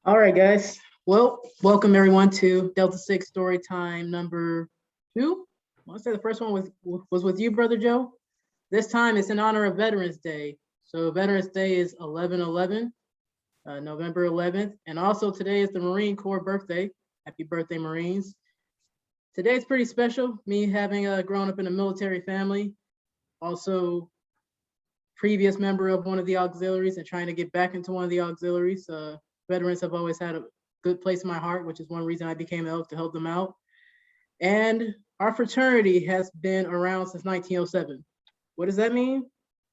All right, guys. Well, welcome everyone to Deltasig Storytime number 2. I want to say the first one was with you, Brother Joe. This time it's in honor of Veterans Day. So Veterans Day is 11/11, November 11th. And also today is the Marine Corps birthday. Happy birthday, Marines. Today is pretty special. Me having grown up in a military family, also previous member of one of the auxiliaries and trying to get back into one of the auxiliaries. Veterans have always had a good place in my heart, which is one reason I became an elf, to help them out. And our fraternity has been around since 1907. What does that mean?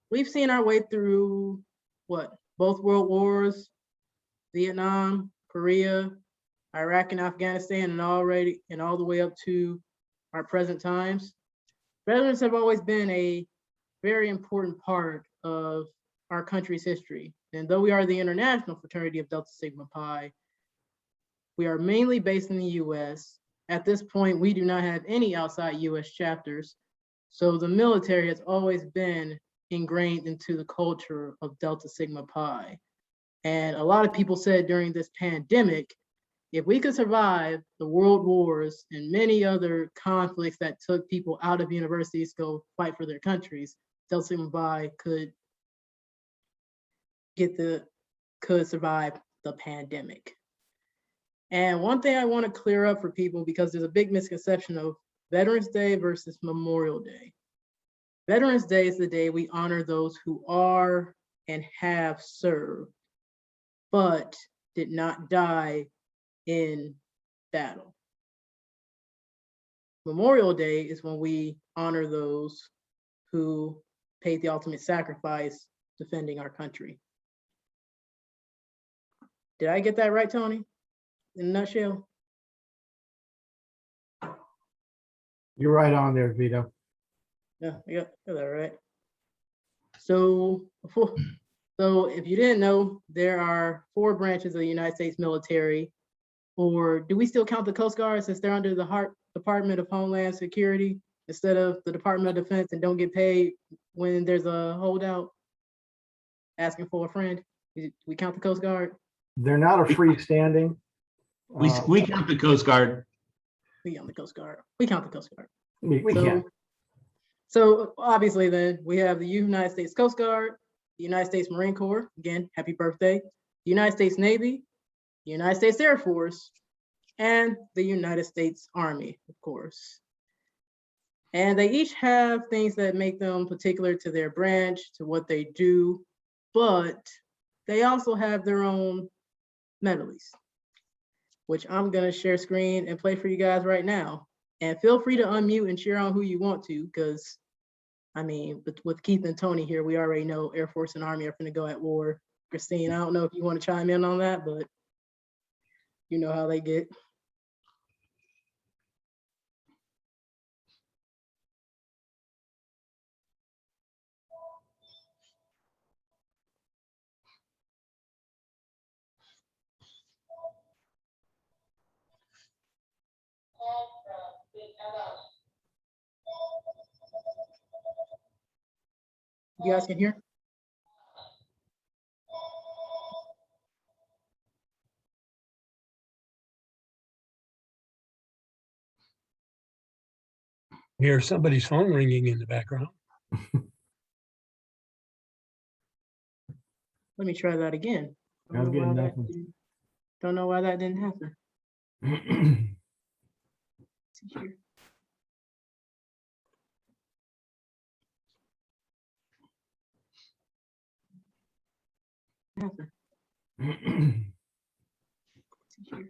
We've seen our way through both world wars, Vietnam, Korea, Iraq and Afghanistan, and all the way up to our present times. Veterans have always been a very important part of our country's history. And though we are the international fraternity of Delta Sigma Pi, we are mainly based in the US. At this point, we do not have any outside US chapters. So the military has always been ingrained into the culture of Delta Sigma Pi. And a lot of people said during this pandemic, if we could survive the world wars and many other conflicts that took people out of universities to go fight for their countries, Delta Sigma Pi could survive the pandemic. And one thing I want to clear up for people, because there's a big misconception of Veterans Day versus Memorial Day. Veterans Day is the day we honor those who are and have served, but did not die in battle. Memorial Day is when we honor those who paid the ultimate sacrifice defending our country. Did I get that right, Tony? In a nutshell? You're right on there, Vito. Yeah, I got that right. So if you didn't know, there are 4 branches of the United States military, or do we still count the Coast Guard since they're under the Department of Homeland Security instead of the Department of Defense and don't get paid when there's a holdout asking for a friend? We count the Coast Guard? They're not a freestanding. We count the Coast Guard. We count the Coast Guard. We count the Coast Guard. We can. So obviously then we have the United States Coast Guard, the United States Marine Corps, again, happy birthday, the United States Navy, the United States Air Force, and the United States Army, of course. And they each have things that make them particular to their branch, to what they do, but they also have their own medleys, which I'm gonna share screen and play for you guys right now. And feel free to unmute and cheer on who you want to, because I mean, with Keith and Tony here, we already know Air Force and Army are gonna go at war. Kristine, I don't know if you want to chime in on that, but you know how they get. You guys can hear? Hear somebody's phone ringing in the background. Let me try that again. I'm getting nothing. Don't know why that didn't happen. See here. Happen. See here.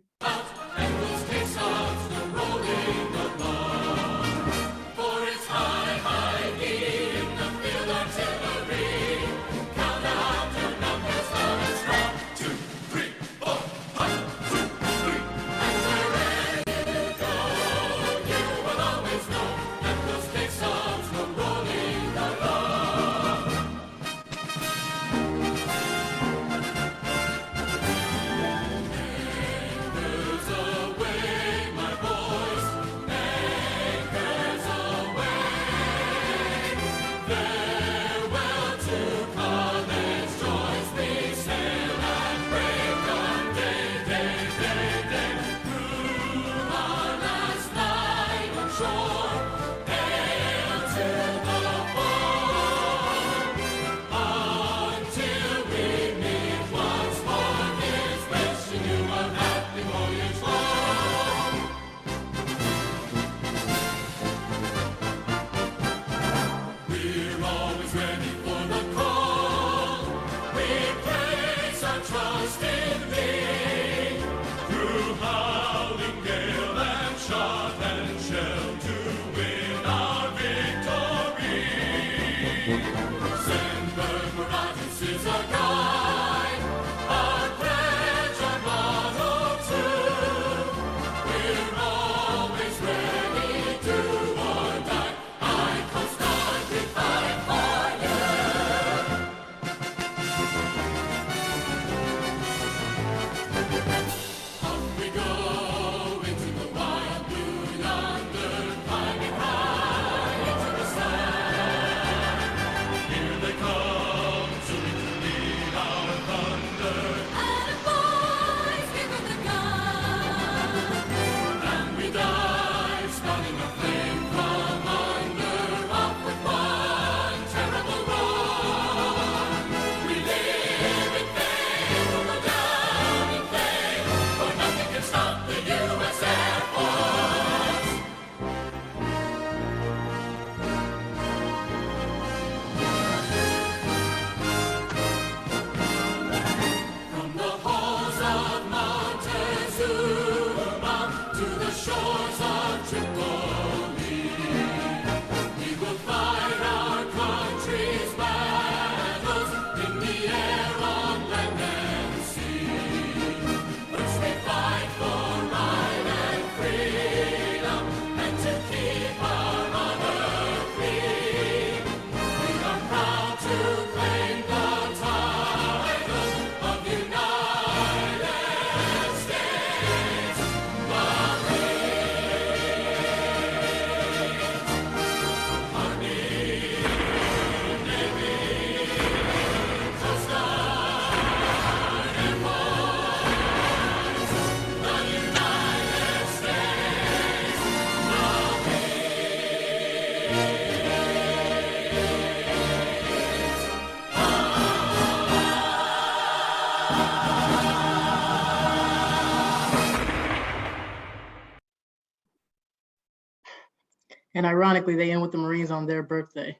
And ironically, they end with the Marines on their birthday.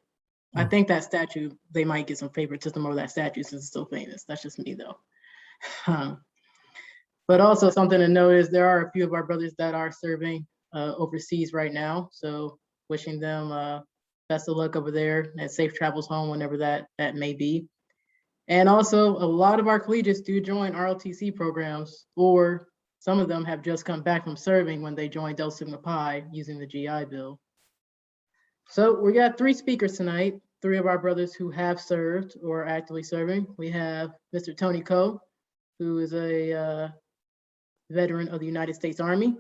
I think that statue, they might get some favoritism over that statue since it's so famous. That's just me though. But also something to note is there are a few of our brothers that are serving overseas right now. So wishing them best of luck over there and safe travels home whenever that may be. And also a lot of our collegiates do join ROTC programs, or some of them have just come back from serving when they joined Delta Sigma Pi using the GI Bill. So we got 3 speakers tonight, 3 of our brothers who have served or are actively serving. We have Mr. Tony Coe, who is a veteran of the United States Army.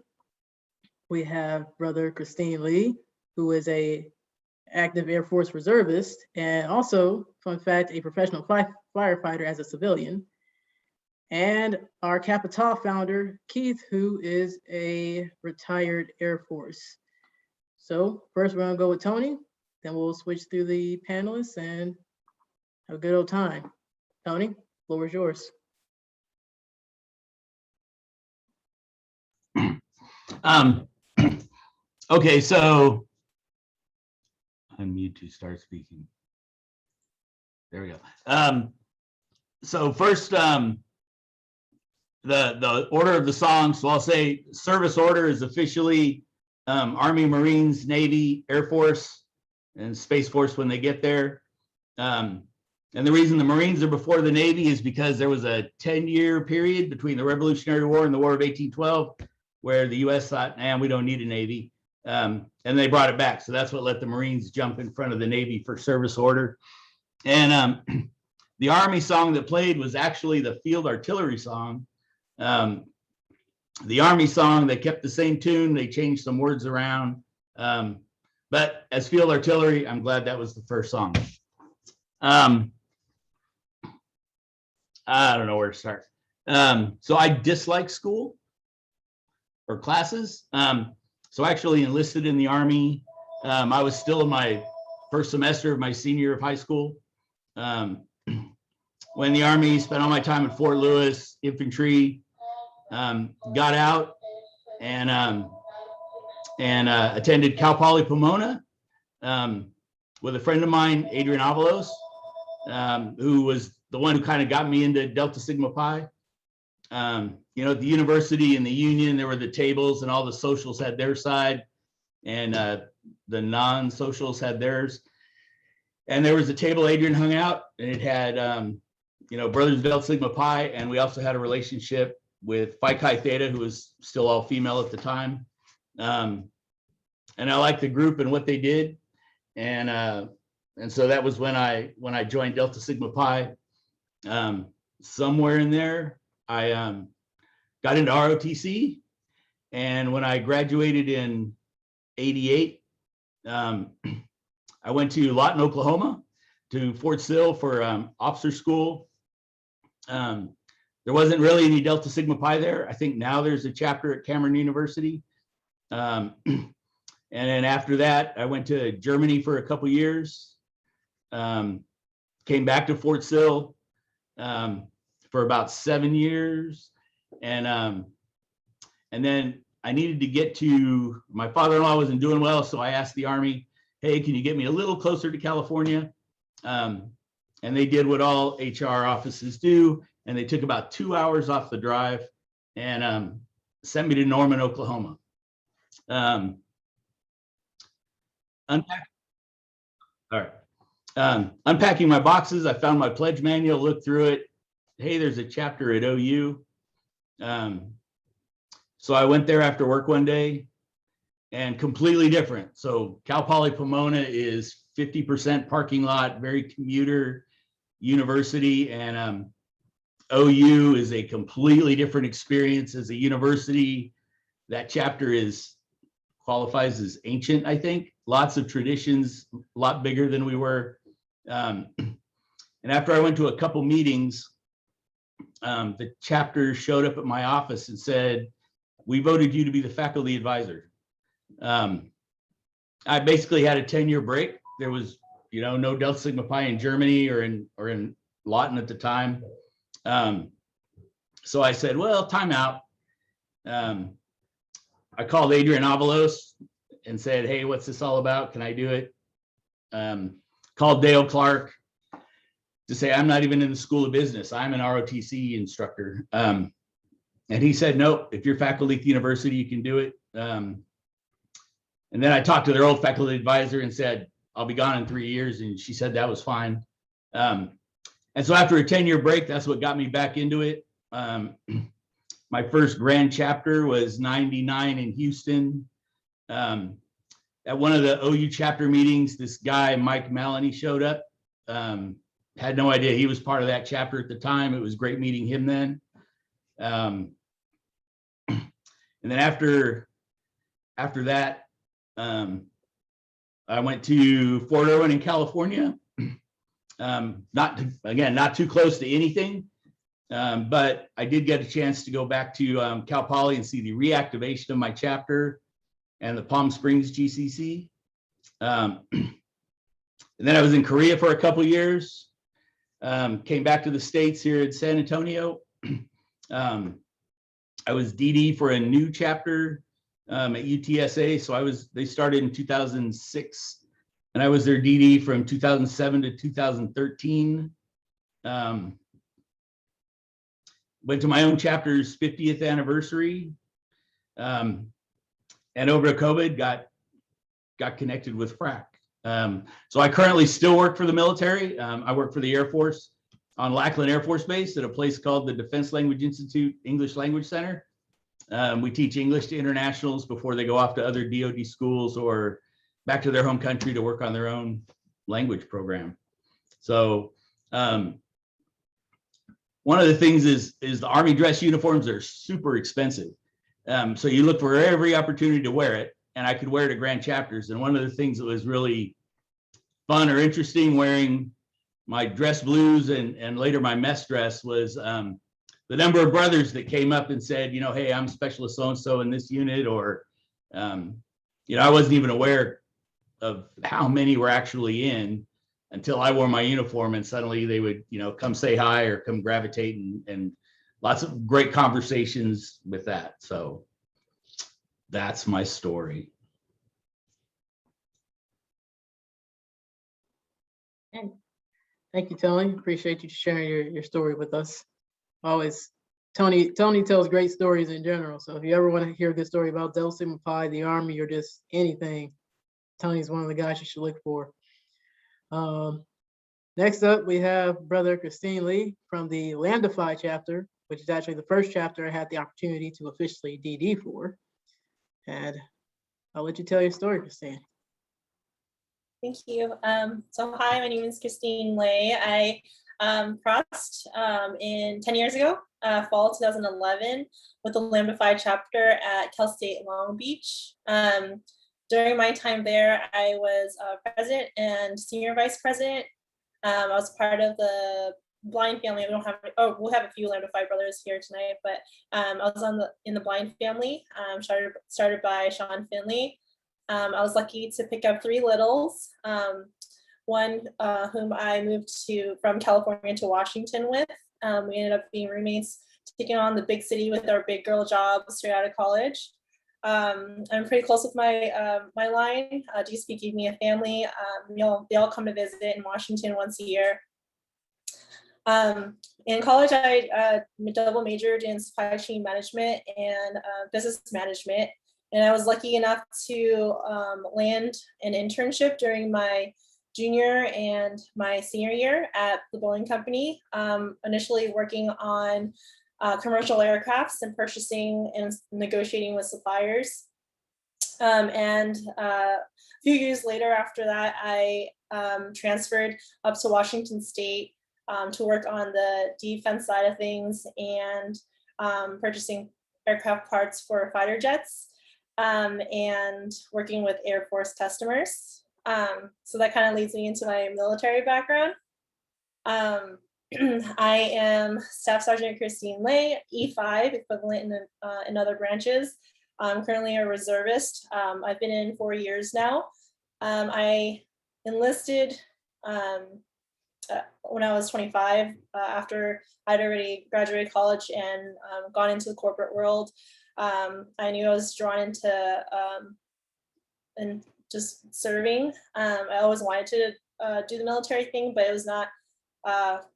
We have Brother Kristine Lee, who is a active Air Force reservist, and also, fun fact, a professional firefighter as a civilian. And our Capital founder, Keith, who is a retired Air Force. So first we're gonna go with Tony, then we'll switch through the panelists and have a good old time. Tony, floor is yours. Okay, so unmute to start speaking. There we go. So first, the order of the song. So I'll say service order is officially Army, Marines, Navy, Air Force, and Space Force when they get there. And the reason the Marines are before the Navy is because there was a 10-year period between the Revolutionary War and the War of 1812 where the US thought, nah, we don't need a Navy. And they brought it back. So that's what let the Marines jump in front of the Navy for service order. And the Army song that played was actually the field artillery song. The Army song, they kept the same tune, they changed some words around. But as field artillery, I'm glad that was the first song. I don't know where to start. So I dislike school or classes. So I actually enlisted in the Army. I was still in my first semester of my senior year of high school. When the Army, spent all my time at Fort Lewis, infantry, got out and attended Cal Poly Pomona with a friend of mine, Adrian Avalos, who was the one who kind of got me into Delta Sigma Pi. You know, at the university and the union, there were the tables and all the socials had their side, and the non-socials had theirs. And there was a table Adrian hung out, and it had, you know, Brothers of Delta Sigma Pi, and we also had a relationship with Phi Chi Theta, who was still all female at the time. And I liked the group and what they did. And so that was when I joined Delta Sigma Pi. Somewhere in there, I got into ROTC. And when I graduated in '88, I went to Lawton, Oklahoma, to Fort Sill for officer school. There wasn't really any Delta Sigma Pi there. I think now there's a chapter at Cameron University. And then after that, I went to Germany for a couple years. Came back to Fort Sill for about 7 years. And then I needed to get to, my father-in-law wasn't doing well, so I asked the Army, hey, can you get me a little closer to California? And they did what all HR offices do, and they took about 2 hours off the drive and sent me to Norman, Oklahoma. Unpacking my boxes, I found my pledge manual, looked through it. Hey, there's a chapter at OU. So I went there after work one day, and completely different. So Cal Poly Pomona is 50% parking lot, very commuter university, and OU is a completely different experience as a university. That chapter qualifies as ancient, I think. Lots of traditions, a lot bigger than we were. And after I went to a couple meetings, the chapter showed up at my office and said, we voted you to be the faculty advisor. I basically had a 10-year break. There was, you know, no Delta Sigma Pi in Germany or in Lawton at the time. So I said, well, time out. I called Adrian Avalos and said, hey, what's this all about? Can I do it? Called Dale Clark to say, I'm not even in the School of Business. I'm an ROTC instructor. And he said, nope, if you're faculty at the university, you can do it. And then I talked to their old faculty advisor and said, I'll be gone in 3 years. And she said that was fine. And so after a 10-year break, that's what got me back into it. My first grand chapter was '99 in Houston. At one of the OU chapter meetings, this guy, Mike Maloney, showed up. Had no idea he was part of that chapter at the time. It was great meeting him then. And then after that, I went to Fort Irwin in California. Not too close to anything, but I did get a chance to go back to Cal Poly and see the reactivation of my chapter and the Palm Springs GCC. And then I was in Korea for a couple years. Came back to the States here in San Antonio. I was DD for a new chapter at UTSA. So they started in 2006, and I was their DD from 2007 to 2013. Went to my own chapter's 50th anniversary. And over COVID, got connected with FRAC. So I currently still work for the military. I work for the Air Force on Lackland Air Force Base at a place called the Defense Language Institute English Language Center. We teach English to internationals before they go off to other DoD schools or back to their home country to work on their own language program. So one of the things is the Army dress uniforms are super expensive. So you look for every opportunity to wear it, and I could wear it at grand chapters. And one of the things that was really fun or interesting wearing my dress blues and later my mess dress was the number of brothers that came up and said, you know, hey, I'm specialist so-and-so in this unit, or, you know, I wasn't even aware of how many were actually in until I wore my uniform, and suddenly they would, you know, come say hi or come gravitate, and lots of great conversations with that. So that's my story. Okay. Thank you, Tony. Appreciate you sharing your story with us. Always, Tony tells great stories in general. So if you ever want to hear a good story about Delta Sigma Pi, the Army, or just anything, Tony's one of the guys you should look for. Next up, we have Brother Kristine Lee from the Lambdify chapter, which is actually the first chapter I had the opportunity to officially DD for. And I'll let you tell your story, Kristine. Thank you. So hi, my name is Kristine Lay. I crossed in 10 years ago, fall 2011, with the Lambdify chapter at Cal State Long Beach. During my time there, I was president and senior vice president. I was part of the blind family. We don't have, we'll have a few Lambdify brothers here tonight, but I was in the blind family, started by Sean Finley. I was lucky to pick up 3 littles, one whom I moved from California to Washington with. We ended up being roommates, taking on the big city with our big girl job straight out of college. I'm pretty close with my my line. GSP gave me a family. They all come to visit in Washington once a year. In college, I double majored in supply chain management and business management. And I was lucky enough to land an internship during my junior and my senior year at the Boeing Company, initially working on commercial aircrafts and purchasing and negotiating with suppliers. And a few years later after that, I transferred up to Washington State to work on the defense side of things and purchasing aircraft parts for fighter jets and working with Air Force customers. So that kind of leads me into my military background. I am Staff Sergeant Kristine Lay, E5, equivalent in other branches. I'm currently a reservist. I've been in 4 years now. I enlisted when I was 25, after I'd already graduated college and gone into the corporate world. I knew I was drawn into and just serving. I always wanted to do the military thing, but it was not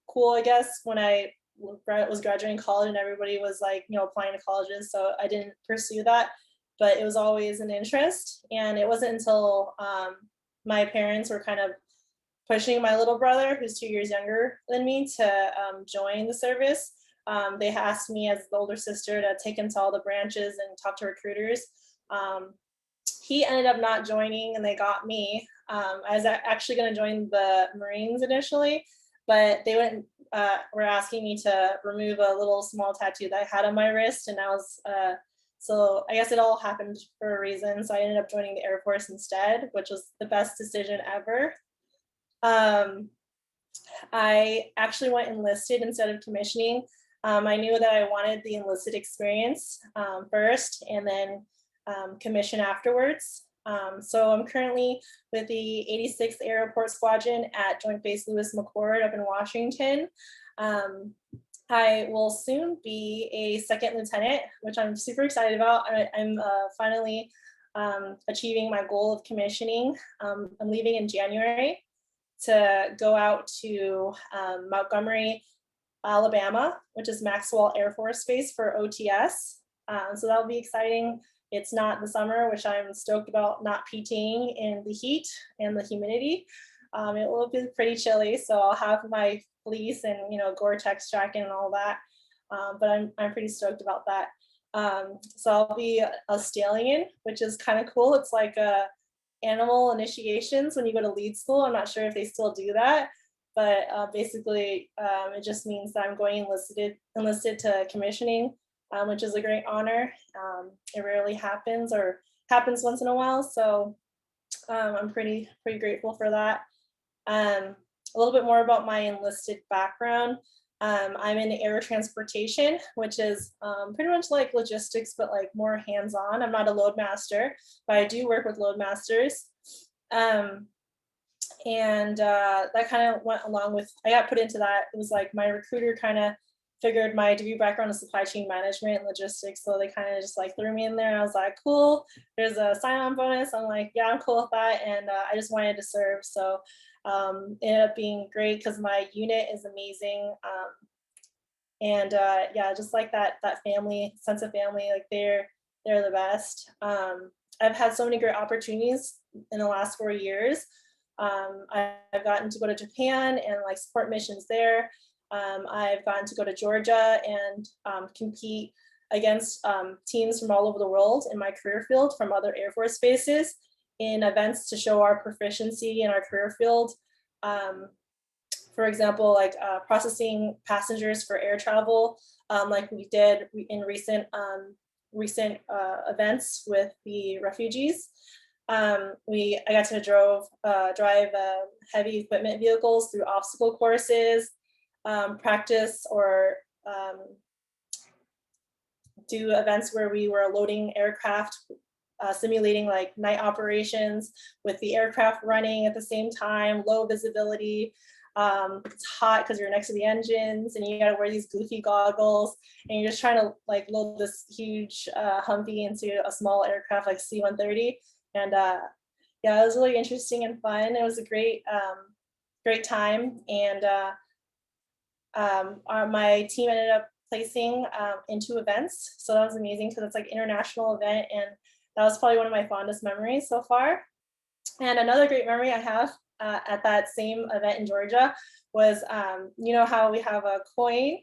cool, I guess, when I was graduating college and everybody was like, applying to colleges. So I didn't pursue that, but it was always an interest. And it wasn't until my parents were kind of pushing my little brother, who's 2 years younger than me, to join the service. They asked me as the older sister to take him to all the branches and talk to recruiters. He ended up not joining and they got me. I was actually going to join the Marines initially, but they were asking me to remove a little small tattoo that I had on my wrist. And I was, so I guess it all happened for a reason. So I ended up joining the Air Force instead, which was the best decision ever. I actually went enlisted instead of commissioning. I knew that I wanted the enlisted experience first and then commission afterwards. So I'm currently with the 86th Airport Squadron at Joint Base Lewis McChord up in Washington. I will soon be a second lieutenant, which I'm super excited about. I'm finally achieving my goal of commissioning. I'm leaving in January to go out to Montgomery, Alabama, which is Maxwell Air Force Base for OTS. So that'll be exciting. It's not the summer, which I'm stoked about not PTing in the heat and the humidity. It will be pretty chilly, so I'll have my fleece and Gore-Tex jacket and all that. But I'm pretty stoked about that. So I'll be a stallion, which is kind of cool. It's like a animal initiations when you go to lead school. I'm not sure if they still do that, but basically it just means that I'm going enlisted to commissioning, which is a great honor. It rarely happens or happens once in a while. So I'm pretty grateful for that. A little bit more about my enlisted background. I'm in air transportation, which is pretty much like logistics, but like more hands-on. I'm not a load master, but I do work with load masters. And that kind of went along with, I got put into that. It was like my recruiter kind of figured my degree background in supply chain management and logistics. So they kind of just like threw me in there. I was like, cool, there's a sign-on bonus. I'm like, yeah, I'm cool with that. And I just wanted to serve. So Ended up being great because my unit is amazing. Yeah, just like that family sense of family, like they're the best. I've had so many great opportunities in the last 4 years. I've gotten to go to Japan and like support missions there. I've gotten to go to Georgia and compete against teams from all over the world in my career field from other Air Force bases in events to show our proficiency in our career field. For example, like processing passengers for air travel, like we did in recent events with the refugees. I got to drive heavy equipment vehicles through obstacle courses, practice or do events where we were loading aircraft, simulating like night operations with the aircraft running at the same time, low visibility. It's hot because you're next to the engines and you got to wear these goofy goggles and you're just trying to like load this huge Humvee into a small aircraft like C-130. And yeah, it was really interesting and fun. It was a great time. And my team ended up placing in 2 events. So that was amazing because it's like international event. And that was probably one of my fondest memories so far. And another great memory I have at that same event in Georgia was, you know how we have a coin,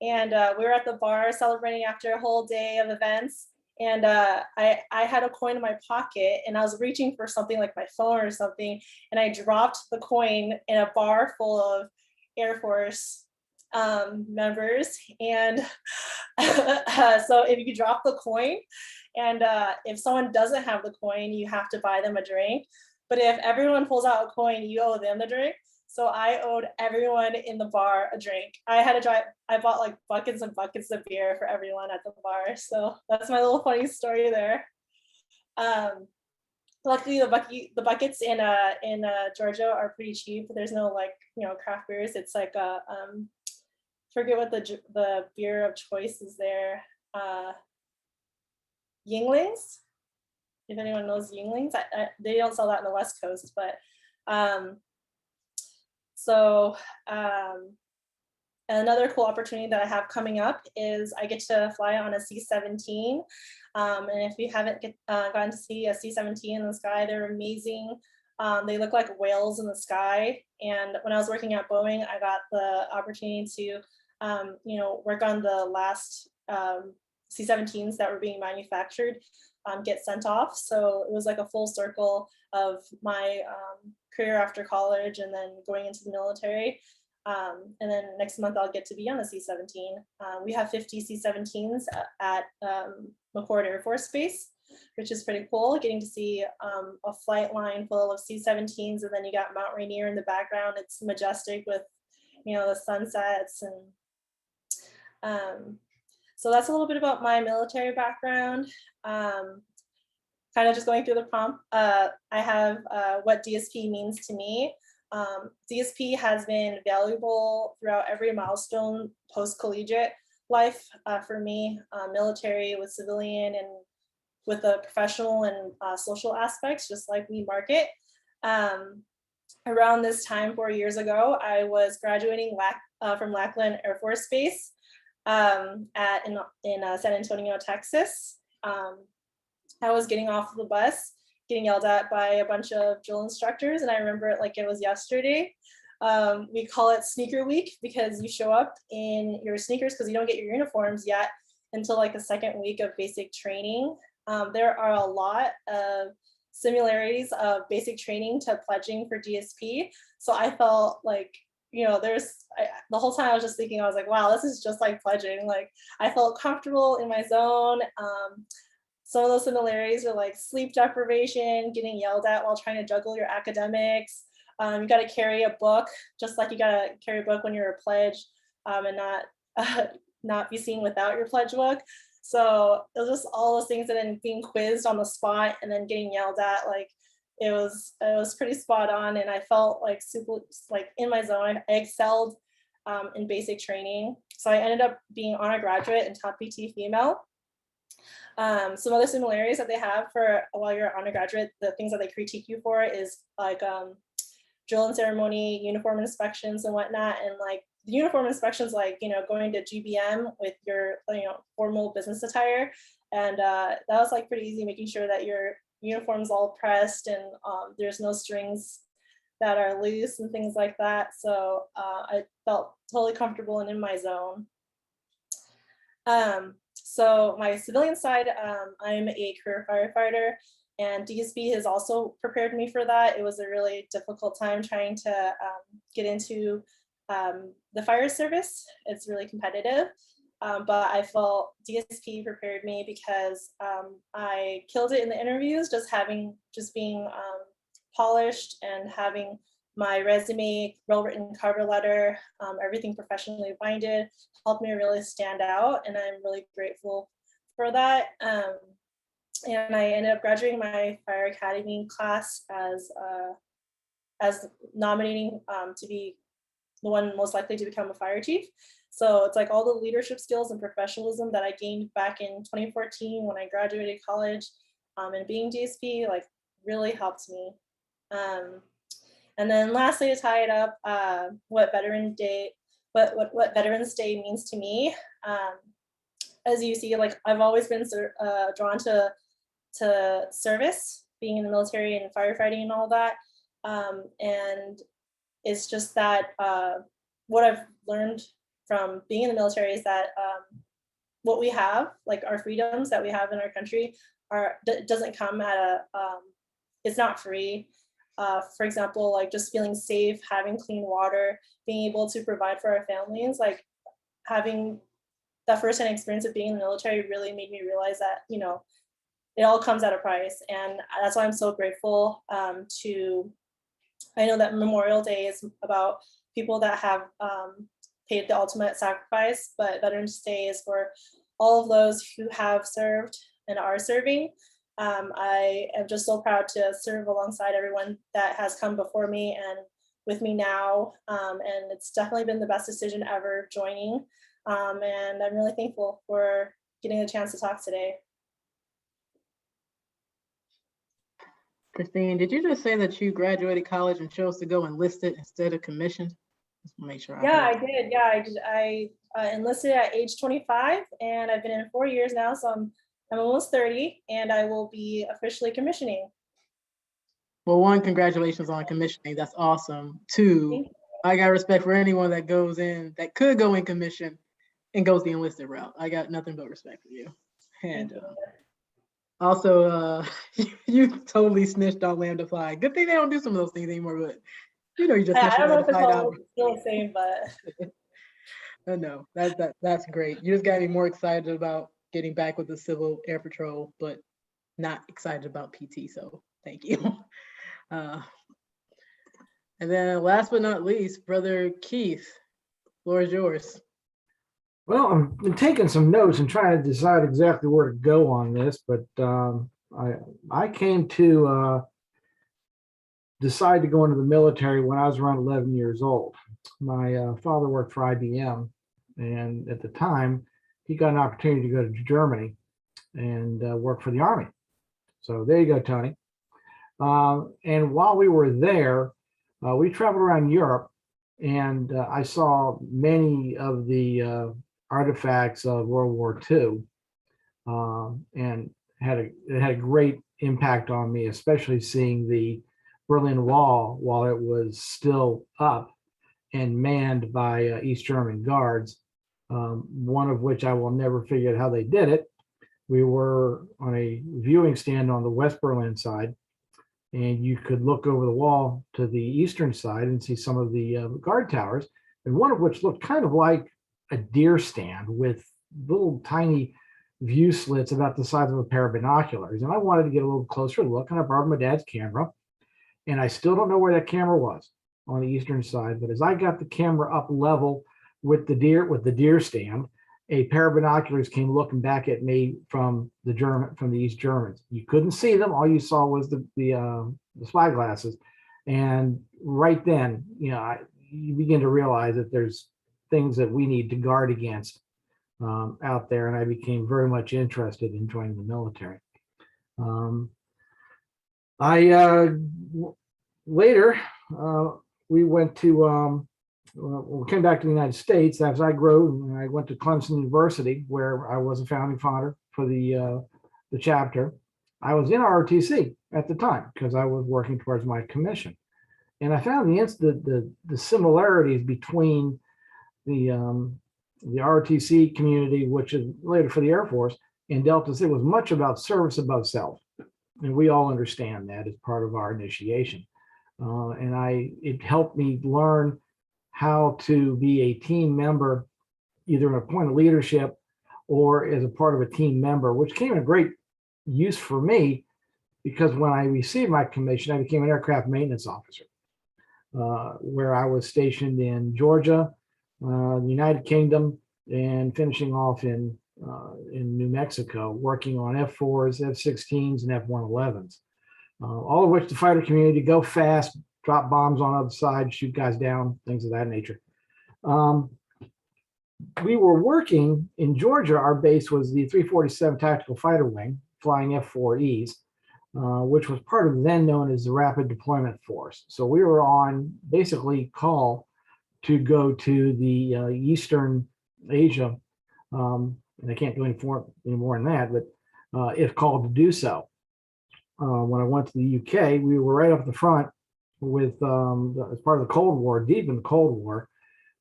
and we were at the bar celebrating after a whole day of events, and I had a coin in my pocket, and I was reaching for something like my phone or something, and I dropped the coin in a bar full of Air Force members, and so if you drop the coin, and if someone doesn't have the coin, you have to buy them a drink. But if everyone pulls out a coin, you owe them the drink. So I owed everyone in the bar a drink. I bought like buckets and buckets of beer for everyone at the bar. So that's my little funny story there. Luckily the buckets in Georgia are pretty cheap. There's no like, you know, craft beers. It's like a, forget what the beer of choice is there. Yinglings. If anyone knows Yinglings, they don't sell that in the West Coast, but another cool opportunity that I have coming up is I get to fly on a C-17, and if you haven't gotten to see a C-17 in the sky, they're amazing. They look like whales in the sky, and when I was working at Boeing, I got the opportunity to you know, work on the last C-17s that were being manufactured get sent off. So it was like a full circle of my career after college and then going into the military. And then next month I'll get to be on a C-17. We have 50 C-17s at McCord Air Force Base, which is pretty cool, getting to see a flight line full of C-17s, and then you got Mount Rainier in the background. It's majestic with, you know, the sunsets. And so that's a little bit about my military background. Kind of just going through the prompt, I have what DSP means to me. DSP has been valuable throughout every milestone post-collegiate life for me, military with civilian and with the professional and social aspects, just like we market. Around this time 4 years ago, I was graduating from Lackland Air Force Base in San Antonio, Texas. I was getting off the bus, getting yelled at by a bunch of drill instructors, and I remember it like it was yesterday. We call it sneaker week because you show up in your sneakers because you don't get your uniforms yet until like the second week of basic training. There are a lot of similarities of basic training to pledging for DSP. So I felt like, you know, the whole time I was just thinking, I was like, wow, this is just like pledging. Like I felt comfortable in my zone. Some of those similarities are like sleep deprivation, getting yelled at while trying to juggle your academics. You got to carry a book, just like you got to carry a book when you're a pledge, and not be seen without your pledge book. So it was just all those things, and then being quizzed on the spot and then getting yelled at. Like it was pretty spot on, and I felt like super like in my zone. I excelled in basic training, so I ended up being honor graduate and top PT female. Some other similarities that they have for while you're an undergraduate, the things that they critique you for is like drill and ceremony, uniform inspections and whatnot. And like the uniform inspections, like, you know, going to GBM with your, you know, formal business attire. And that was like pretty easy, making sure that your uniform's all pressed and there's no strings that are loose and things like that. So I felt totally comfortable and in my zone. So my civilian side, I'm a career firefighter, and DSP has also prepared me for that. It was a really difficult time trying to get into the fire service. It's really competitive, but I felt DSP prepared me because I killed it in the interviews, just being polished and having my resume, well-written cover letter, everything professionally binded, helped me really stand out, and I'm really grateful for that. And I ended up graduating my fire academy class as nominating to be the one most likely to become a fire chief. So it's like all the leadership skills and professionalism that I gained back in 2014 when I graduated college, and being DSP like really helped me. And then lastly, to tie it up, what Veterans Day means to me. As you see, like I've always been drawn to service, being in the military and firefighting and all that. And it's just that what I've learned from being in the military is that what we have, like our freedoms that we have in our country, doesn't come at a, it's not free. For example, like just feeling safe, having clean water, being able to provide for our families, like having that firsthand experience of being in the military really made me realize that, you know, it all comes at a price. And that's why I'm so grateful I know that Memorial Day is about people that have paid the ultimate sacrifice, but Veterans Day is for all of those who have served and are serving. I am just so proud to serve alongside everyone that has come before me and with me now. And it's definitely been the best decision ever joining. And I'm really thankful for getting a chance to talk today. Kristine, did you just say that you graduated college and chose to go enlisted instead of commissioned? Just make sure. Yeah, I did. Yeah, I did. I enlisted at age 25, and I've been in 4 years now, so I'm almost 30, and I will be officially commissioning. Well, one, congratulations on commissioning. That's awesome. Two, I got respect for anyone that goes in, that could go in commission and goes the enlisted route. I got nothing but respect for you. And also, you totally snitched on Lambda Phi. Good thing they don't do some of those things anymore, but you know, you just I don't know if it's all still the same, but no, that's great. You just got me more excited about getting back with the Civil Air Patrol, but not excited about PT. So thank you. And then last but not least, Brother Keith, floor is yours. Well, I've been taking some notes and trying to decide exactly where to go on this, but I came to decide to go into the military when I was around 11 years old. My father worked for IBM, and at the time, he got an opportunity to go to Germany and work for the Army. So there you go, Tony. And while we were there, we traveled around Europe, and I saw many of the artifacts of World War II, and it had a great impact on me, especially seeing the Berlin Wall while it was still up and manned by East German guards, one of which I will never figure out how they did it. We were on a viewing stand on the West Berlin side, and you could look over the wall to the eastern side and see some of the guard towers, and one of which looked kind of like a deer stand with little tiny view slits about the size of a pair of binoculars. And I wanted to get a little closer look, and I borrowed my dad's camera, and I still don't know where that camera was on the eastern side. But as I got the camera up level with the deer stand, a pair of binoculars came looking back at me from the East Germans. You couldn't see them; all you saw was the spyglasses. And right then, you know, you begin to realize that there's things that we need to guard against out there, and I became very much interested in joining the military. I later, we went to, we came back to the United States. As I grew, I went to Clemson University, where I was a founding father for the chapter. I was in ROTC at the time because I was working towards my commission. And I found the similarities between the ROTC community, which is later for the Air Force, and Deltasig was much about service above self. And we all understand that as part of our initiation. It helped me learn how to be a team member, either in a point of leadership or as a part of a team member, which came in great use for me because when I received my commission, I became an aircraft maintenance officer, where I was stationed in Georgia, the United Kingdom, and finishing off in New Mexico, working on F-4s, F-16s, and F-111s, all of which the fighter community go fast, drop bombs on the other side, shoot guys down, things of that nature. We were working in Georgia. Our base was the 347 Tactical Fighter Wing, flying F-4Es, which was part of then known as the Rapid Deployment Force. So we were on basically call to go to the Eastern Asia, and I can't do any more than that, but if called to do so. When I went to the UK, we were right up the front with, as part of the Cold War, deep in the Cold War,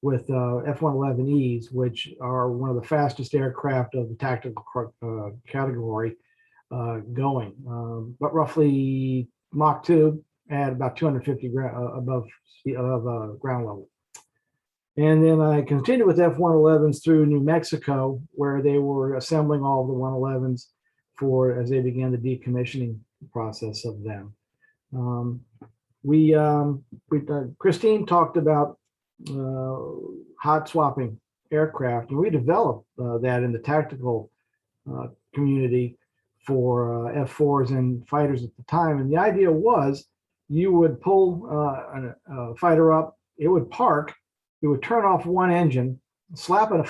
with F-111Es, which are one of the fastest aircraft of the tactical category going, but roughly Mach 2 at about 250 above ground level. And then I continued with F-111s through New Mexico, where they were assembling all of the 111s for as they began the decommissioning process of them. Kristine talked about hot swapping aircraft, and we developed that in the tactical community for F-4s and fighters at the time. And the idea was you would pull a fighter up, it would park, it would turn off one engine, slap a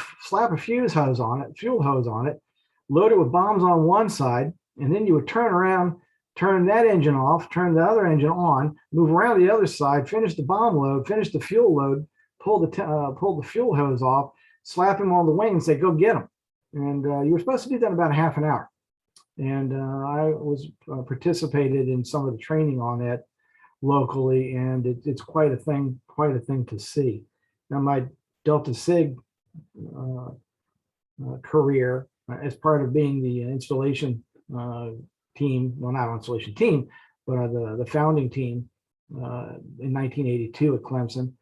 fuel hose on it, load it with bombs on one side, and then you would turn around, turn that engine off, turn the other engine on, move around the other side, finish the bomb load, finish the fuel load, pull the fuel hose off, slap him on the wing and say, go get him. And you were supposed to do that in about a half an hour. And I was participated in some of the training on that locally, and it's quite a thing to see. Now my Deltasig career, as part of being the installation team, well, not installation team, but the founding team in 1982 at Clemson.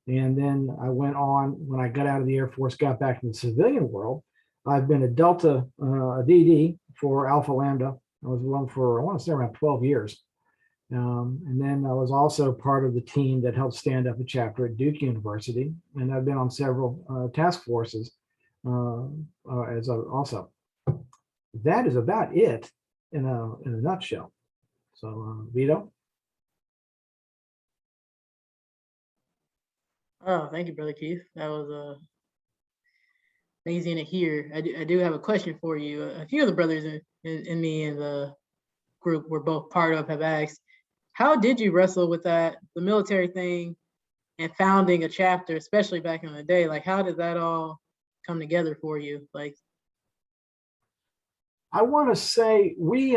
And then I went on, when I got out of the Air Force, got back in the civilian world. I've been a Delta, a DD for Alpha Lambda. I was one for, I want to say, around 12 years. And then I was also part of the team that helped stand up a chapter at Duke University. And I've been on several task forces also. That is about it in a nutshell. So, Vito? Oh, thank you, Brother Keith. That was amazing to hear. I do have a question for you. A few of the brothers in me and the group we're both part of have asked, how did you wrestle with that, the military thing, and founding a chapter, especially back in the day? Like, how did that all come together for you? Like, I want to say we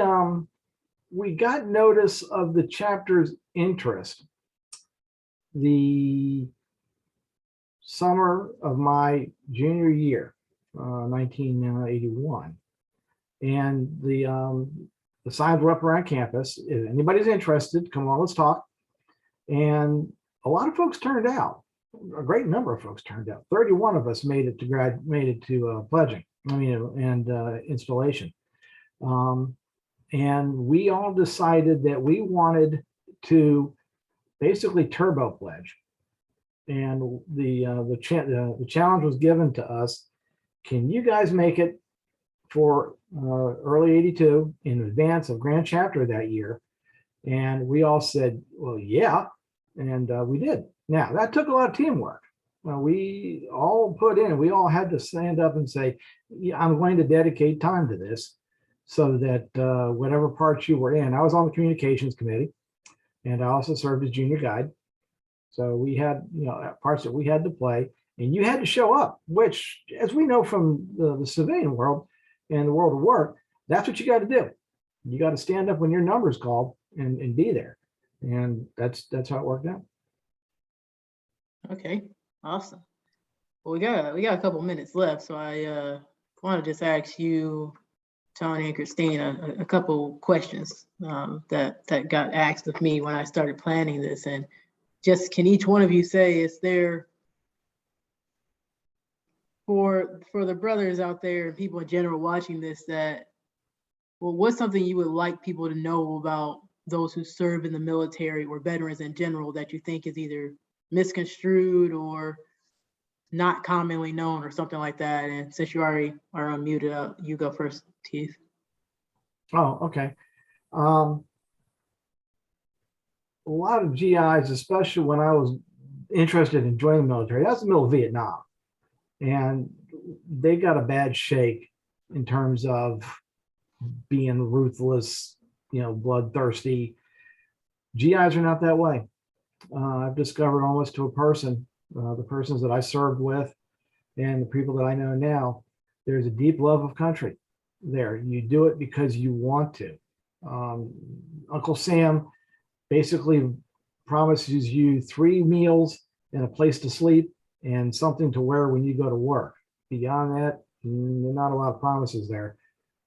got notice of the chapter's interest the summer of my junior year, 1981, and the signs were up around campus. If anybody's interested, come on, let's talk. And a lot of folks turned out. A great number of folks turned out. 31 of us made it to pledging. And installation. And we all decided that we wanted to basically turbo pledge. And the challenge was given to us. Can you guys make it for early 82 in advance of Grand Chapter that year? And we all said, well, yeah. And we did. Now, that took a lot of teamwork. We all put in, we all had to stand up and say, yeah, I'm going to dedicate time to this, so that whatever parts you were in, I was on the communications committee. and I also served as junior guide. So we had, parts that we had to play, and you had to show up, which, as we know from the civilian world and the world of work, that's what you got to do. You got to stand up when your number's called and be there. And that's how it worked out. Okay, awesome. Well, we got a couple minutes left, so I want to just ask you, Tony and Kristine, a couple questions that got asked of me when I started planning this, and just can each one of you say, is there, for the brothers out there and people in general watching this, that, well, what's something you would like people to know about those who serve in the military or veterans in general that you think is either misconstrued or not commonly known or something like that? And since you already are unmuted, you go first, Keith. Oh, okay. A lot of GIs, especially when I was interested in joining the military, that's the middle of Vietnam. And they got a bad shake in terms of being ruthless, bloodthirsty. GIs are not that way. I've discovered almost to a person, the persons that I served with and the people that I know now, there's a deep love of country there. You do it because you want to. Uncle Sam basically promises you 3 meals and a place to sleep and something to wear when you go to work. Beyond that, not a lot of promises there.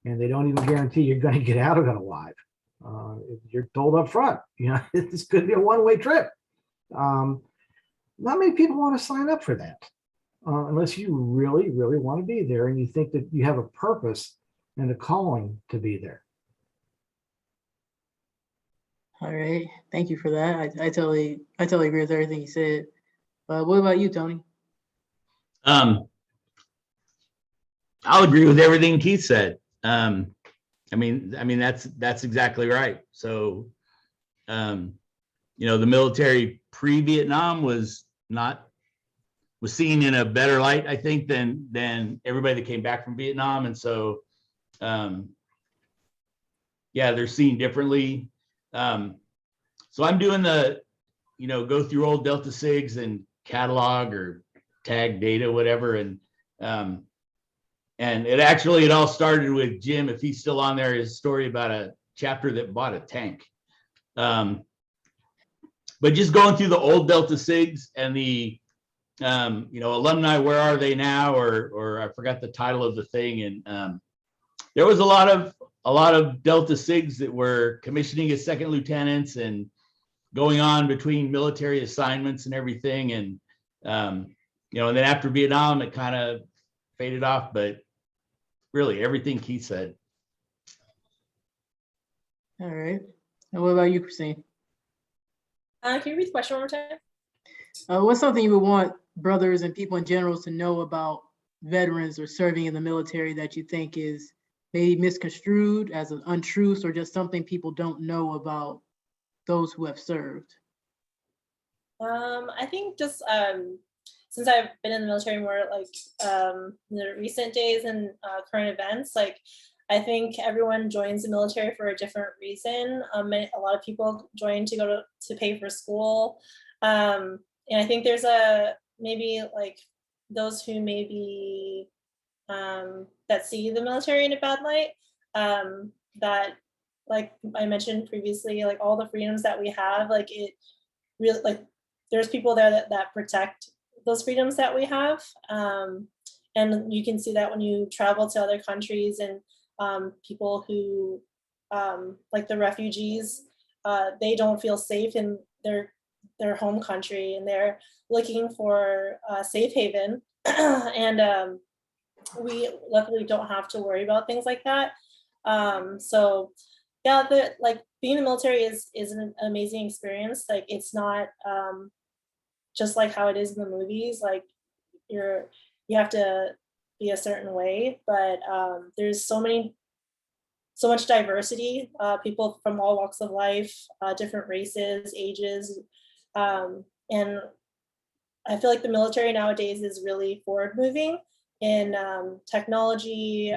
And they don't even guarantee you're going to get out of it alive. You're told up front, this could be a one-way trip. Not many people want to sign up for that unless you really, really want to be there and you think that you have a purpose and a calling to be there. All right, thank you for that. I totally agree with everything you said. What about you, Tony? I'll agree with everything Keith said. I mean that's exactly right. So, the military pre-Vietnam was seen in a better light, I think, than everybody that came back from Vietnam, and so, they're seen differently. So I'm doing the, go through old Deltasigs and catalog or tag data, whatever, and it all started with Jim, if he's still on there, his story about a chapter that bought a tank. But just going through the old Deltasigs and the alumni, where are they now, or I forgot the title of the thing, and there was a lot of Deltasigs that were commissioning as second lieutenants and going on between military assignments and everything, and and then after Vietnam it kind of faded off, but really everything Keith said. All right, and what about you, Kristine? Can you read the question one more time? What's something you would want brothers and people in general to know about veterans or serving in the military that you think is maybe misconstrued as an untruth, or just something people don't know about those who have served? I think just since I've been in the military more like in the recent days and current events, like I think everyone joins the military for a different reason. A lot of people join to go to pay for school, and I think there's maybe like those who maybe that see the military in a bad light, that, like I mentioned previously, like all the freedoms that we have, like it really, like there's people there that protect those freedoms that we have, and you can see that when you travel to other countries and people who like the refugees, they don't feel safe in their home country, and they're looking for a safe haven. And we luckily don't have to worry about things like that. So yeah, like being in the military is an amazing experience. Like it's not just like how it is in the movies, like you have to be a certain way, but there's so much diversity, people from all walks of life, different races, ages, and I feel like the military nowadays is really forward moving in technology,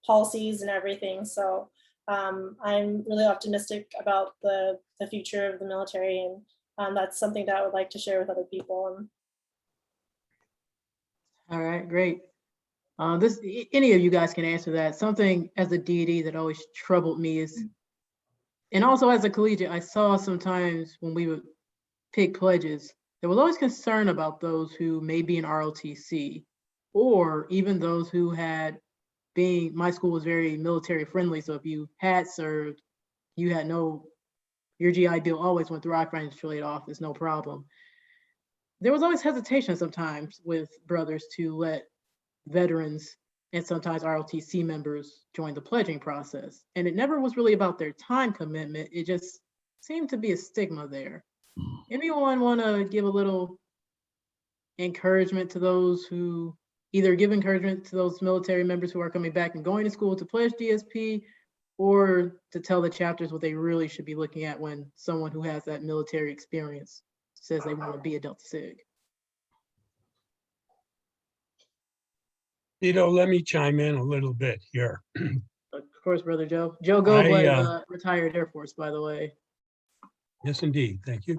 policies and everything. So I'm really optimistic about the future of the military, and that's something that I would like to share with other people. All right, great. Any of you guys can answer that. Something as a DD that always troubled me is, and also as a collegiate, I saw sometimes when we would pick pledges, there was always concern about those who may be in ROTC, or even those who had my school was very military friendly. So if you had served, you had your GI Bill always went through our financial aid office, no problem. There was always hesitation sometimes with brothers to let veterans and sometimes ROTC members join the pledging process. And it never was really about their time commitment. It just seemed to be a stigma there. Anyone want to give a little encouragement to those who either give encouragement to those military members who are coming back and going to school to pledge DSP, or to tell the chapters what they really should be looking at when someone who has that military experience says they want to be a Deltasig? Let me chime in a little bit here. Of course, Brother Joe. Joe Gold I, was retired Air Force, by the way. Yes, indeed. Thank you.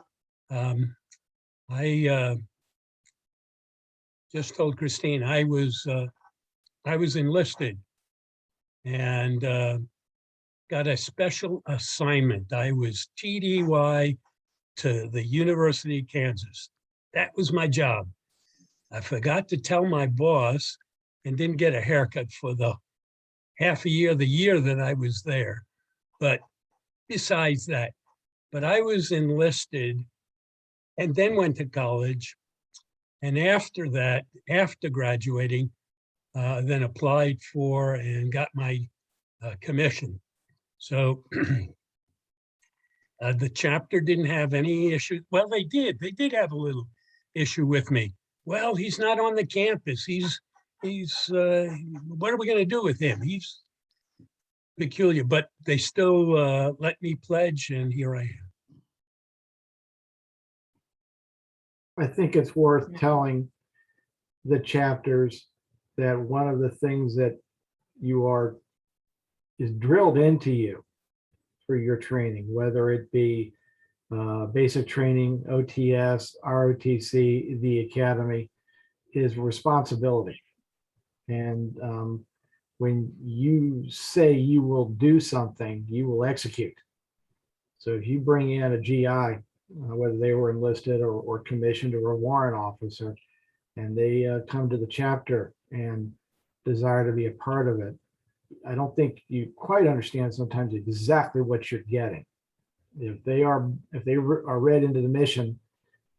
I just told Kristine I was enlisted and got a special assignment. I was TDY to the University of Kansas. That was my job. I forgot to tell my boss and didn't get a haircut for the the year that I was there. But besides that, I was enlisted and then went to college. And after that, after graduating, then applied for and got my commission. So the chapter didn't have any issue. Well, they did. They did have a little issue with me. Well, he's not on the campus. He's what are we going to do with him? He's peculiar, but they still let me pledge, and here I am. I think it's worth telling the chapters that one of the things that is drilled into you for your training, whether it be basic training, OTS, ROTC, the academy, is responsibility. And when you say you will do something, you will execute. So if you bring in a GI, whether they were enlisted or commissioned or a warrant officer, and they come to the chapter and desire to be a part of it, I don't think you quite understand sometimes exactly what you're getting. If they are read into the mission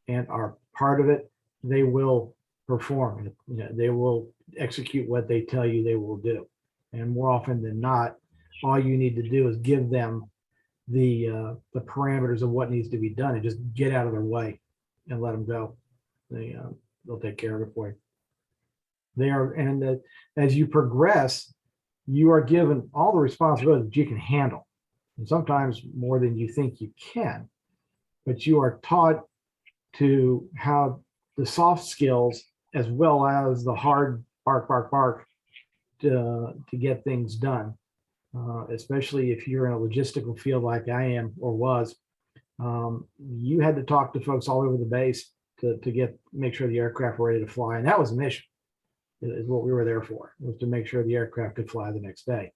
and are part of it, they will perform. They will execute what they tell you they will do. And more often than not, all you need to do is give them the parameters of what needs to be done and just get out of their way and let them go. They'll take care of it for you. And as you progress, you are given all the responsibilities that you can handle, and sometimes more than you think you can. But you are taught to have the soft skills as well as the hard bark to get things done. Especially if you're in a logistical field like I am or was, you had to talk to folks all over the base to make sure the aircraft were ready to fly, and that was the mission. Is what we were there for, was to make sure the aircraft could fly the next day.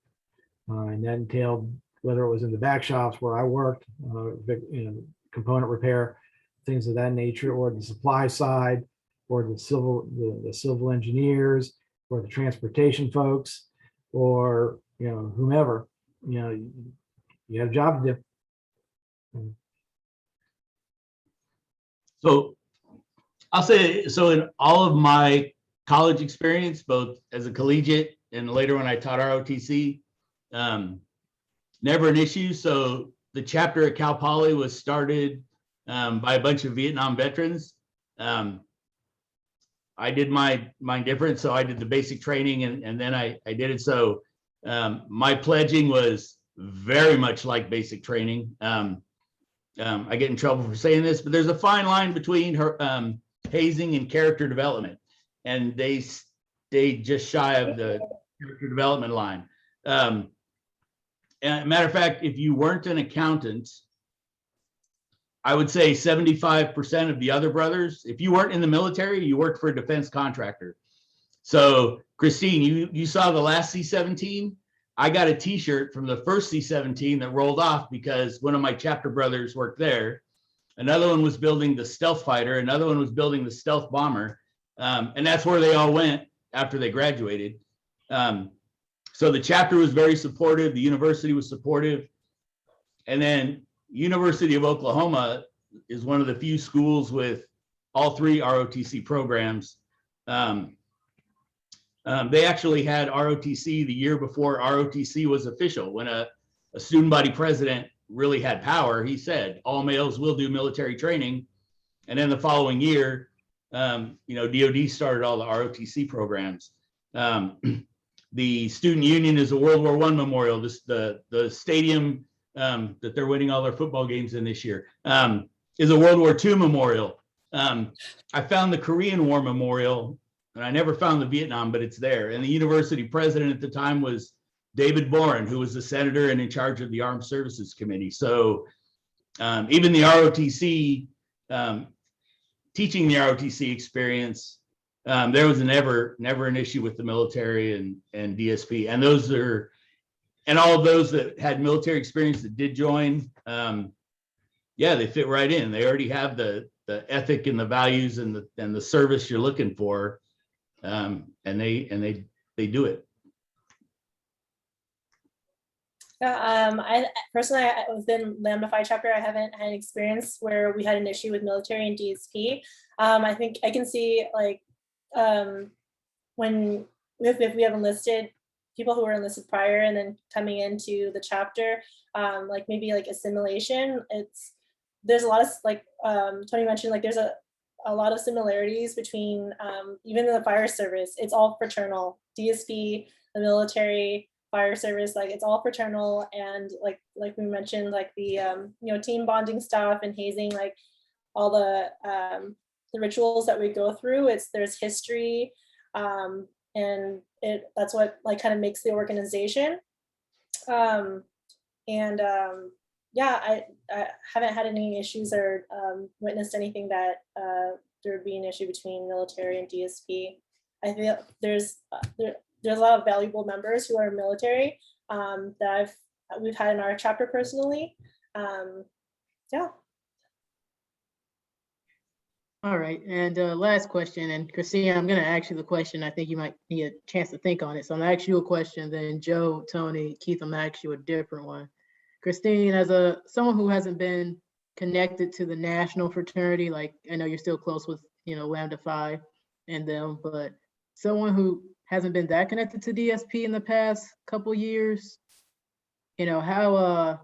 And that entailed, whether it was in the back shops where I worked, component repair, things of that nature, or the supply side, or the civil engineers, or the transportation folks, or whomever. You have a job to do. So I'll say, so in all of my college experience, both as a collegiate and later when I taught ROTC, never an issue. So the chapter at Cal Poly was started by a bunch of Vietnam veterans. I did mine different. So I did the basic training and then I did it. So my pledging was very much like basic training. I get in trouble for saying this, but there's a fine line between hazing and character development. And they stayed just shy of the character development line. matter of fact, if you weren't an accountant, I would say 75% of the other brothers, if you weren't in the military, you worked for a defense contractor. So Kristine, you saw the last C-17. I got a t-shirt from the first C-17 that rolled off because one of my chapter brothers worked there. Another one was building the stealth fighter. Another one was building the stealth bomber. And that's where they all went after they graduated. So the chapter was very supportive. The university was supportive. And then University of Oklahoma is one of the few schools with all 3 ROTC programs. They actually had ROTC the year before ROTC was official. When a student body president really had power, he said, all males will do military training. And then the following year, DOD started all the ROTC programs. The student union is a World War I memorial. The stadium that they're winning all their football games in this year is a World War II memorial. I found the Korean War memorial, and I never found the Vietnam, but it's there. And the university president at the time was David Boren, who was the senator and in charge of the Armed Services Committee. So even the ROTC, teaching the ROTC experience, there was never an issue with the military and DSP. And those are, and all of those that had military experience that did join, yeah, they fit right in. They already have the ethic and the values and the service you're looking for, and they do it. I personally, within Lambda Phi chapter, I haven't had an experience where we had an issue with military and DSP. I think I can see like when if we have enlisted people who were enlisted prior and then coming into the chapter, like maybe like assimilation. There's a lot of like Tony mentioned, like there's a lot of similarities between even the fire service. It's all fraternal. DSP, the military, fire service, like it's all fraternal, and like we mentioned, like the team bonding stuff and hazing, like all the rituals that we go through. There's history, and that's what like kind of makes the organization. Yeah, I haven't had any issues or witnessed anything that there would be an issue between military and DSP. I feel there's a lot of valuable members who are military that we've had in our chapter personally. Yeah. All right, and last question, and Kristine, I'm gonna ask you the question. I think you might need a chance to think on it. So I'm gonna ask you a question, then Joe, Tony, Keith, I'm gonna ask you a different one. Kristine, as someone who hasn't been connected to the national fraternity, like I know you're still close with, Lambda Phi and them, but someone who hasn't been that connected to DSP in the past couple years, how,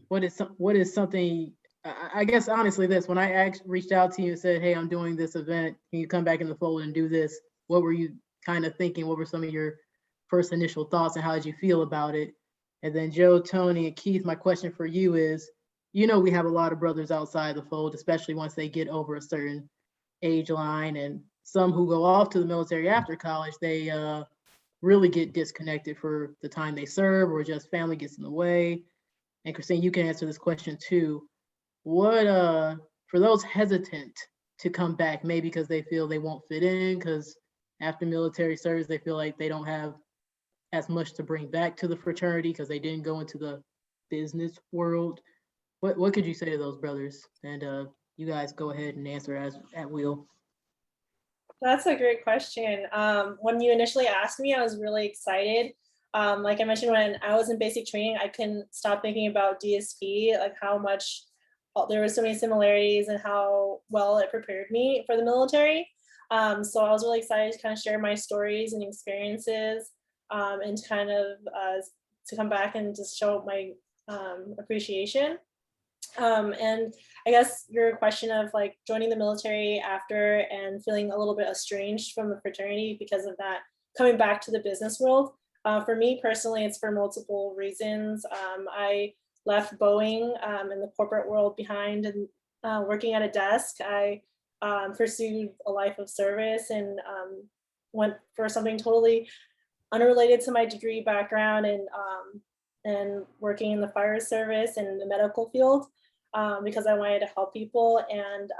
what is something, I guess honestly this, when I reached out to you and said, hey, I'm doing this event, can you come back in the fold and do this? What were you kind of thinking? What were some of your first initial thoughts and how did you feel about it? And then Joe, Tony, and Keith, my question for you is, we have a lot of brothers outside the fold, especially once they get over a certain age line, and some who go off to the military after college, they really get disconnected for the time they serve or just family gets in the way. And Kristine, you can answer this question too. What, for those hesitant to come back, maybe because they feel they won't fit in, because after military service, they feel like they don't have as much to bring back to the fraternity because they didn't go into the business world. What could you say to those brothers? And you guys go ahead and answer at will. That's a great question. When you initially asked me, I was really excited. Like I mentioned, when I was in basic training, I couldn't stop thinking about DSP, like how much there were so many similarities and how well it prepared me for the military. So I was really excited to kind of share my stories and experiences, and to kind of to come back and just show my appreciation. And I guess your question of like joining the military after and feeling a little bit estranged from the fraternity because of that, coming back to the business world. For me personally, it's for multiple reasons. I left Boeing in the corporate world behind and working at a desk. I pursued a life of service and went for something totally unrelated to my degree background, and and working in the fire service and in the medical field because I wanted to help people. And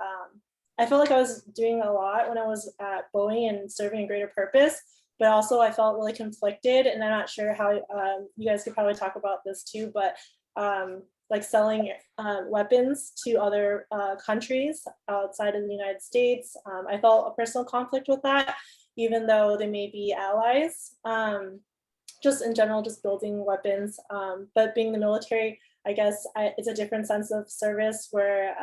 I felt like I was doing a lot when I was at Boeing and serving a greater purpose, but also I felt really conflicted. And I'm not sure how you guys could probably talk about this too, but like selling weapons to other countries outside of the United States. I felt a personal conflict with that, even though they may be allies. Just in general, just building weapons. But being in the military, I guess it's a different sense of service where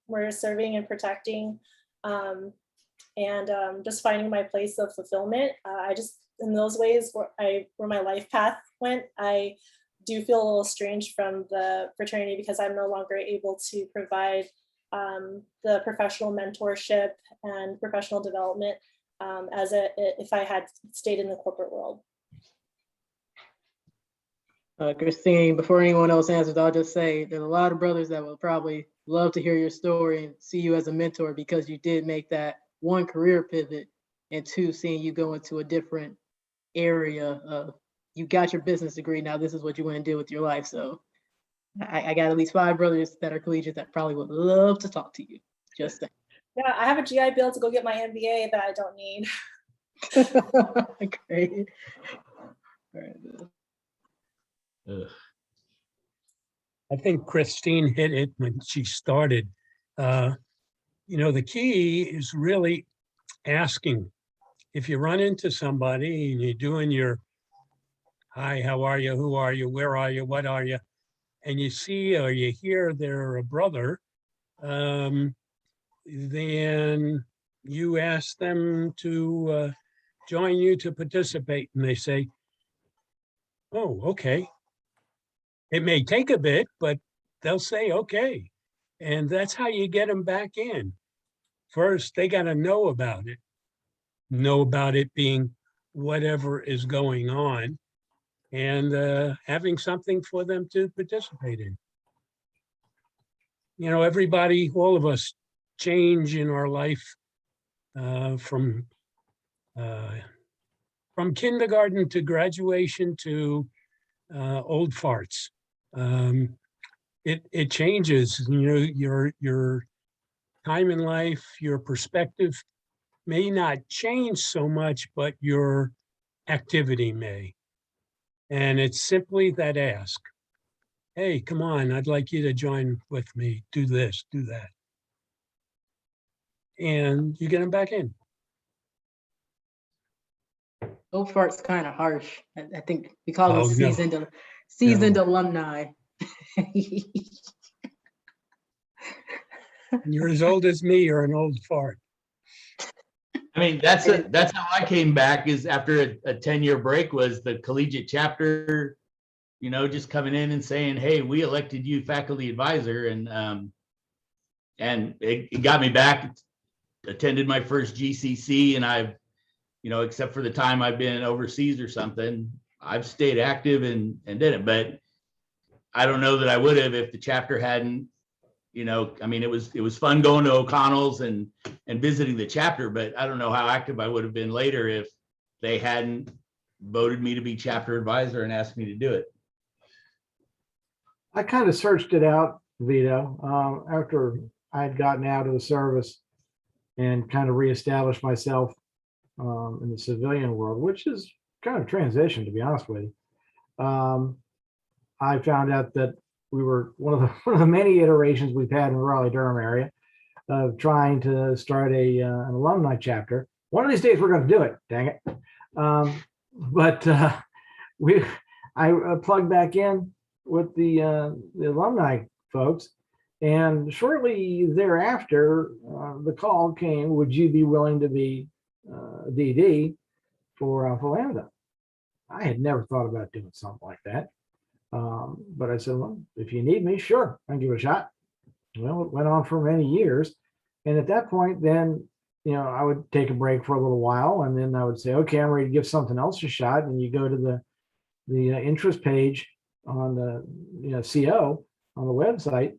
we're serving and protecting and just finding my place of fulfillment. I just, in those ways where my life path went, I do feel a little strange from the fraternity because I'm no longer able to provide the professional mentorship and professional development if I had stayed in the corporate world. Kristine, before anyone else answers, I'll just say there's a lot of brothers that will probably love to hear your story and see you as a mentor because you did make that one career pivot, and two, seeing you go into a different area of, you got your business degree, now this is what you want to do with your life. So I got at least 5 brothers that are collegiate that probably would love to talk to you. Just saying. Yeah, I have a GI Bill to go get my MBA that I don't need. Great. All right. I think Kristine hit it when she started. The key is really asking. If you run into somebody and you're doing your, hi, how are you? Who are you? Where are you? What are you? And you see or you hear they're a brother, then you ask them to join you to participate. And they say, oh, okay. It may take a bit, but they'll say, okay. And that's how you get them back in. First, they got to know about it being whatever is going on, and having something for them to participate in. Everybody, all of us change in our life from kindergarten to graduation to old farts. It changes, your time in life, your perspective may not change so much, but your activity may. And it's simply that ask. Hey, come on, I'd like you to join with me. Do this, do that. And you get them back in. Old fart's kind of harsh. I think we call Oh, it no. seasoned No. alumni. You're as old as me, you're an old fart. I mean, that's how I came back, is after a 10-year break, was the collegiate chapter, just coming in and saying, hey, we elected you faculty advisor. And it got me back, attended my first GCC, and I've, except for the time I've been overseas or something, I've stayed active and did it. But I don't know that I would have if the chapter hadn't, it was fun going to O'Connell's and visiting the chapter, but I don't know how active I would have been later if they hadn't voted me to be chapter advisor and asked me to do it. I kind of searched it out, Vito, after I had gotten out of the service and kind of reestablished myself in the civilian world, which is kind of transition, to be honest with you. I found out that we were one of the many iterations we've had in the Raleigh-Durham area of trying to start an alumni chapter. One of these days we're going to do it, dang it. I plugged back in with the alumni folks, and shortly thereafter, the call came, would you be willing to be DD for Alpha Lambda? I had never thought about doing something like that. But I said, well, if you need me, sure, I'll give it a shot. Well, it went on for many years. And at that point, then, I would take a break for a little while, and then I would say, okay, I'm ready to give something else a shot. And you go to the interest page on the CO on the website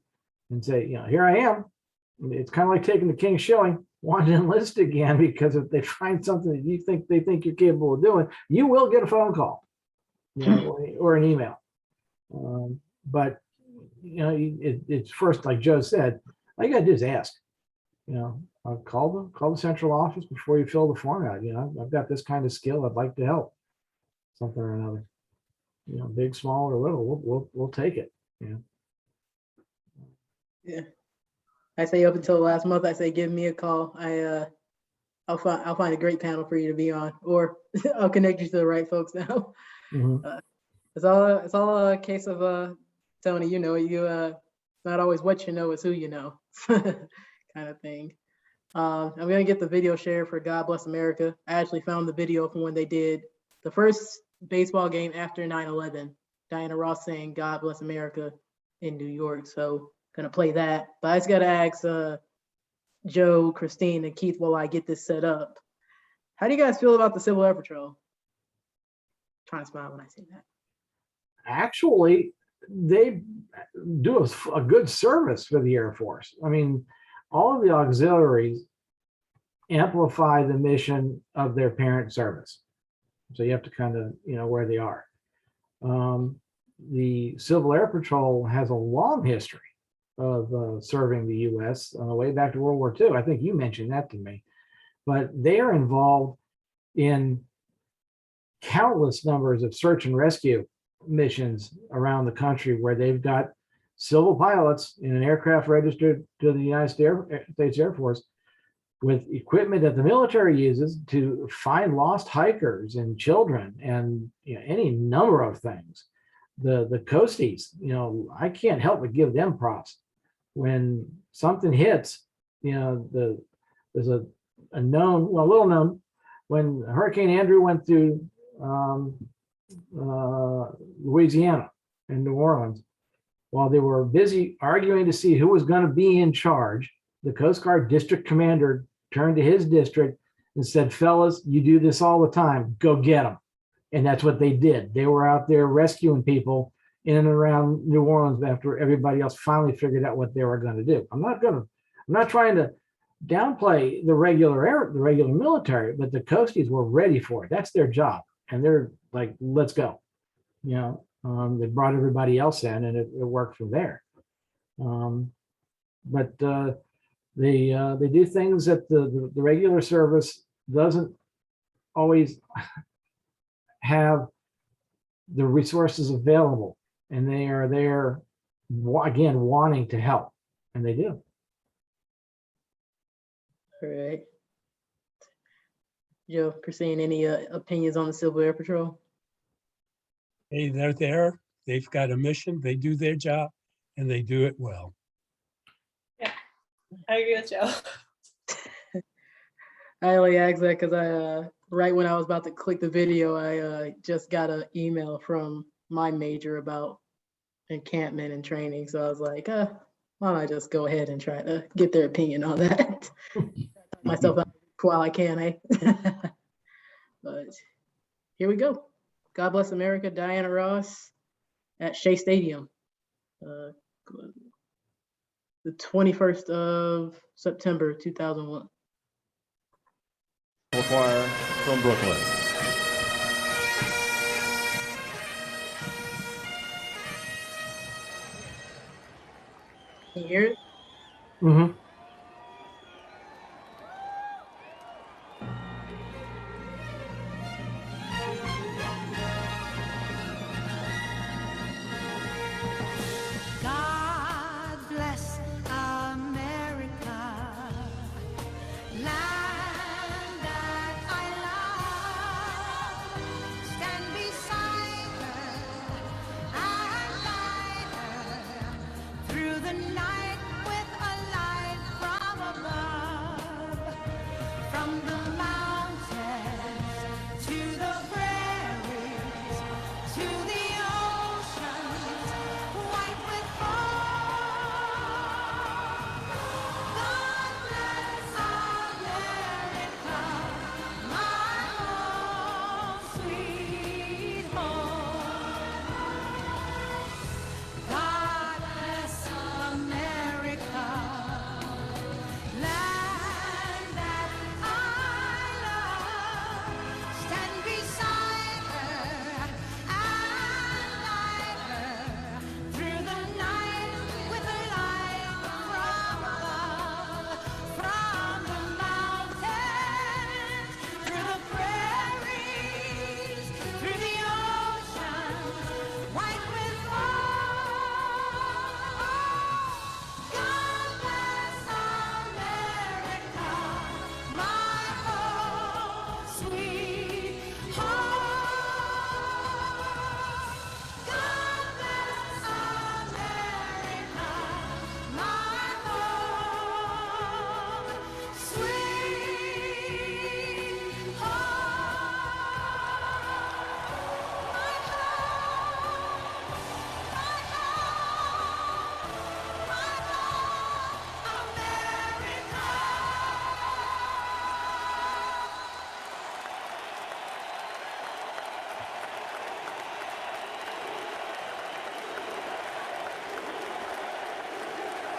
and say, here I am. It's kind of like taking the King's shilling, want to enlist again, because if they find something that they think you're capable of doing, you will get a phone call, or an email. But it's first, like Joe said, all you gotta do is ask. Call the central office before you fill the form out. I've got this kind of skill. I'd like to help, something or another. Big, small, or little, we'll take it. Yeah. I say up until last month, I say give me a call. I'll find a great panel for you to be on, or I'll connect you to the right folks now. Mhm. It's all a case of Tony, not always what you know, it's who you know, kind of thing. I'm gonna get the video shared for God Bless America. I actually found the video from when they did the first baseball game after 9/11. Diana Ross saying God Bless America in New York. So gonna play that. But I just gotta ask Joe, Kristine, and Keith while I get this set up. How do you guys feel about the Civil Air Patrol? Trying to smile when I say that. Actually, they do a good service for the Air Force. I mean, all of the auxiliaries amplify the mission of their parent service. So you have to kind of, where they are. The Civil Air Patrol has a long history of serving the U.S. Way back to World War II. I think you mentioned that to me. But they are involved in countless numbers of search and rescue missions around the country where they've got civil pilots in an aircraft registered to the United States Air Force with equipment that the military uses to find lost hikers and children and any number of things. The coasties, I can't help but give them props. When something hits, there's a little known, when Hurricane Andrew went through Louisiana and New Orleans, while they were busy arguing to see who was going to be in charge, the Coast Guard district commander turned to his district and said, fellas, you do this all the time, go get them. And that's what they did. They were out there rescuing people in and around New Orleans after everybody else finally figured out what they were going to do. I'm not trying to downplay the regular military, but the coasties were ready for it. That's their job. And they're like, let's go. They brought everybody else in and it worked from there. But they do things that the regular service doesn't always have the resources available, and they are there again wanting to help, and they do. All right. Joe, Kristine, any opinions on the Civil Air Patrol? Hey, they're there. They've got a mission. They do their job, and they do it well. I agree with Joe. I only asked that because I right when I was about to click the video, I just got an email from my major about encampment and training. So I was like, why don't I just go ahead and try to get their opinion on that? Myself out while I can, eh? But here we go. God Bless America, Diana Ross at Shea Stadium. The 21st of September, 2001. Choir from Brooklyn. Can you hear it? Mm-hmm. God bless America, land that I love. Stand beside her and guide her through the night with a light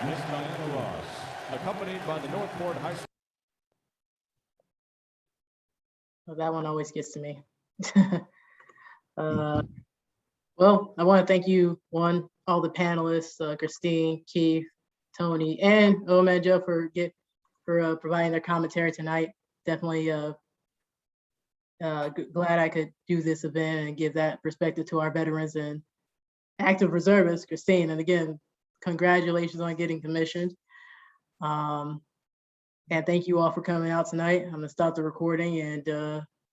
Miss Diana Ross, accompanied by the Northport High School. Well, that one always gets to me. Well, I want to thank you, all the panelists, Kristine, Keith, Tony, and man, Joe for providing their commentary tonight. Definitely glad I could do this event and give that perspective to our veterans and active reservists, Kristine. And again, congratulations on getting commissioned. And thank you all for coming out tonight. I'm gonna stop the recording, and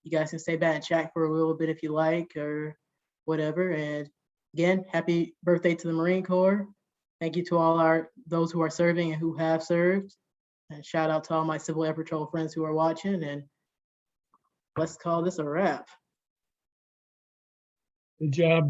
you guys can stay back and chat for a little bit if you like or whatever. And again, happy birthday to the Marine Corps. Thank you to all those who are serving and who have served. And shout out to all my Civil Air Patrol friends who are watching. And let's call this a wrap. Good job.